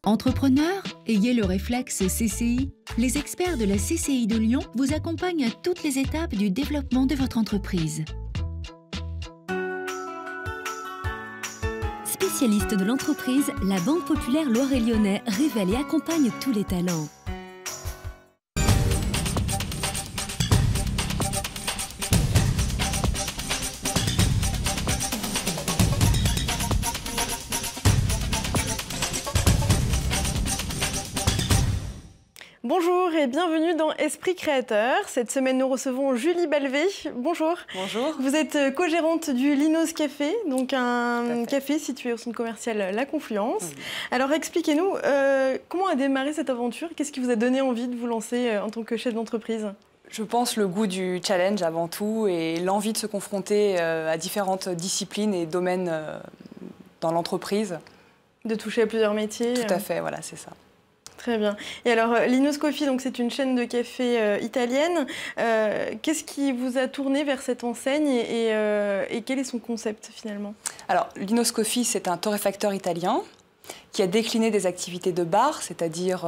Entrepreneur, ayez le réflexe CCI. Les experts de la CCI de Lyon vous accompagnent à toutes les étapes du développement de votre entreprise. Spécialiste de l'entreprise, la Banque Populaire Loire-et-Lyonnais révèle et accompagne tous les talents. Bonjour et bienvenue dans Esprit Créateur. Cette semaine, nous recevons Julie Balvé. Bonjour. Bonjour. Vous êtes co-gérante du Linos Café, donc un café situé au centre commercial La Confluence. Oui. Alors expliquez-nous, comment a démarré cette aventure? Qu'est-ce qui vous a donné envie de vous lancer en tant que chef d'entreprise? Je pense le goût du challenge avant tout et l'envie de se confronter à différentes disciplines et domaines dans l'entreprise. De toucher à plusieurs métiers. Tout à fait, voilà, c'est ça. Très bien. Et alors, Linos Coffee, donc c'est une chaîne de café italienne. Qu'est-ce qui vous a tourné vers cette enseigne et quel est son concept finalement? Alors, Linos Coffee, c'est un torréfacteur italien qui a décliné des activités de bar, c'est-à-dire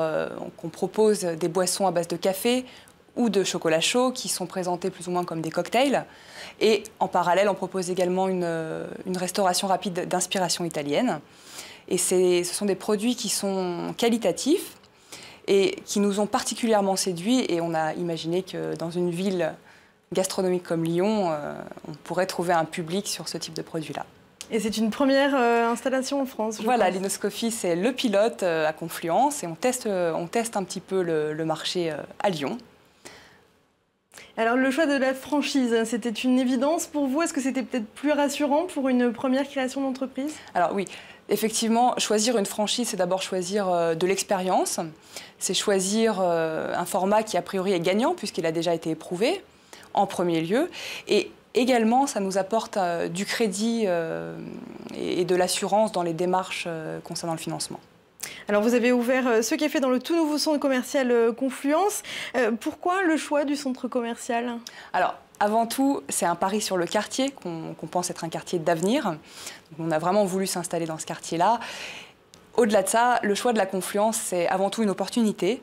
qu'on propose des boissons à base de café ou de chocolat chaud qui sont présentés plus ou moins comme des cocktails. Et en parallèle, on propose également une restauration rapide d'inspiration italienne. Et ce sont des produits qui sont qualitatifs et qui nous ont particulièrement séduits. Et on a imaginé que dans une ville gastronomique comme Lyon, on pourrait trouver un public sur ce type de produit-là. Et c'est une première installation en France, Voilà, Linos Coffee, c'est le pilote à Confluence et on teste un petit peu le marché à Lyon. Alors le choix de la franchise, c'était une évidence pour vous? Est-ce que c'était peut-être plus rassurant pour une première création d'entreprise? Alors oui, effectivement, choisir une franchise, c'est d'abord choisir de l'expérience. C'est choisir un format qui a priori est gagnant puisqu'il a déjà été éprouvé en premier lieu. Et également, ça nous apporte du crédit et de l'assurance dans les démarches concernant le financement. Alors vous avez ouvert ce café dans le tout nouveau centre commercial Confluence. Pourquoi le choix du centre commercial? Alors, avant tout, c'est un pari sur le quartier qu'on pense être un quartier d'avenir. On a vraiment voulu s'installer dans ce quartier-là. Au-delà de ça, le choix de la Confluence, c'est avant tout une opportunité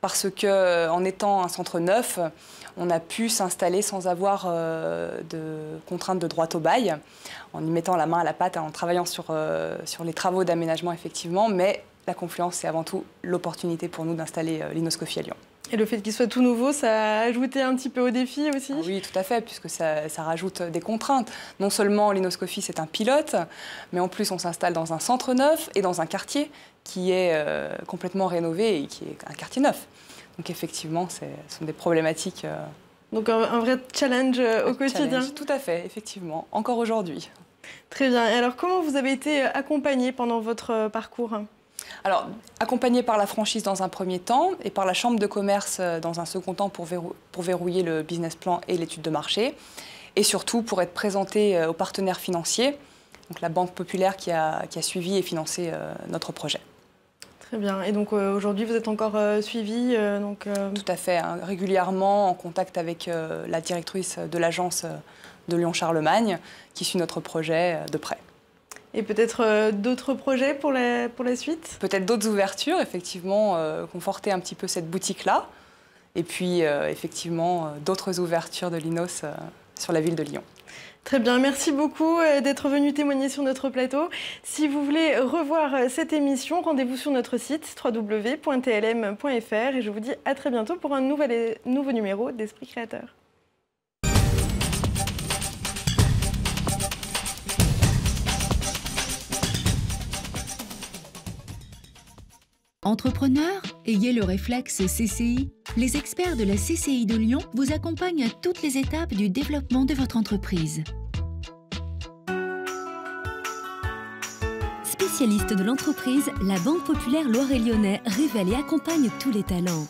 parce qu'en étant un centre neuf, on a pu s'installer sans avoir de contraintes de droit au bail, en y mettant la main à la pâte, en travaillant sur les travaux d'aménagement effectivement, mais la Confluence, c'est avant tout l'opportunité pour nous d'installer Linos Coffee à Lyon. Et le fait qu'il soit tout nouveau, ça a ajouté un petit peu au défi aussi? Oui, tout à fait, puisque ça rajoute des contraintes. Non seulement Linos Coffee, c'est un pilote, mais en plus, on s'installe dans un centre neuf et dans un quartier qui est complètement rénové et qui est un quartier neuf. Donc effectivement, ce sont des problématiques... Donc un vrai challenge au quotidien? Tout à fait, effectivement, encore aujourd'hui. Très bien. Et alors, comment vous avez été accompagné pendant votre parcours? Alors, accompagné par la franchise dans un premier temps et par la chambre de commerce dans un second temps pour verrouiller le business plan et l'étude de marché. Et surtout pour être présenté aux partenaires financiers, donc la Banque Populaire qui a suivi et financé notre projet. Très bien. Et donc aujourd'hui, vous êtes encore suivi Tout à fait, hein, régulièrement en contact avec la directrice de l'agence de Lyon-Charlemagne qui suit notre projet de près. Et peut-être d'autres projets pour la suite? Peut-être d'autres ouvertures, effectivement, conforter un petit peu cette boutique-là. Et puis, effectivement, d'autres ouvertures de Linos sur la ville de Lyon. Très bien, merci beaucoup d'être venu témoigner sur notre plateau. Si vous voulez revoir cette émission, rendez-vous sur notre site www.tlm.fr et je vous dis à très bientôt pour un nouveau numéro d'Esprit Créateur. Entrepreneur, ayez le réflexe CCI. Les experts de la CCI de Lyon vous accompagnent à toutes les étapes du développement de votre entreprise. Spécialiste de l'entreprise, la Banque Populaire Loire-et-Lyonnais révèle et accompagne tous les talents.